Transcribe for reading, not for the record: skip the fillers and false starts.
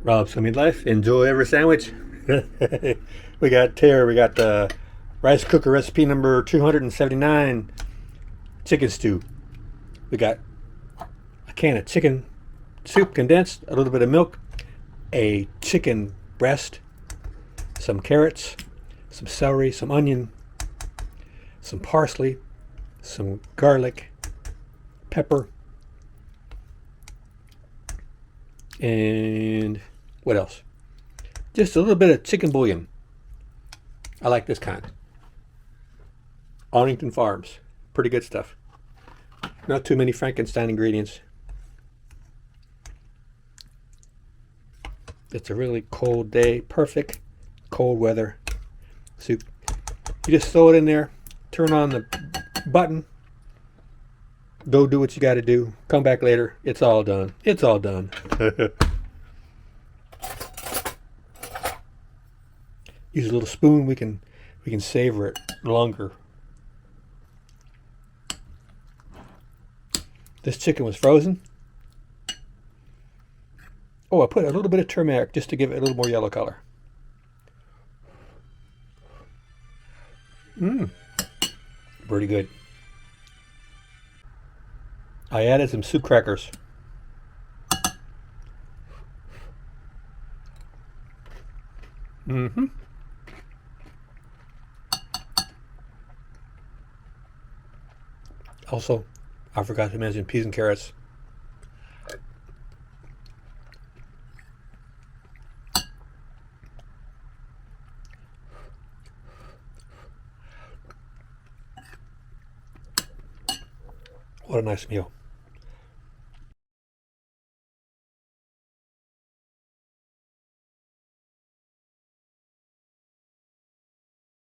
Rob's Meat Life. Enjoy every sandwich. We got the rice cooker recipe number 279, chicken stew. We got a can of chicken soup condensed, a little bit of milk, a chicken breast, some carrots, some celery, some onion, some parsley, some garlic, pepper, and what else? Just a little bit of chicken bouillon. I like this kind. Orrington Farms. Pretty good stuff. Not too many Frankenstein ingredients. It's a really cold day. Perfect cold weather soup. You just throw it in there, turn on the button, go do what you got to do, come back later. It's all done. It's all done. Use a little spoon. We can savor it longer. This chicken was frozen. Oh, I put a little bit of turmeric just to give it a little more yellow color. Pretty good. I added some soup crackers. Also, I forgot to mention peas and carrots. What a nice meal.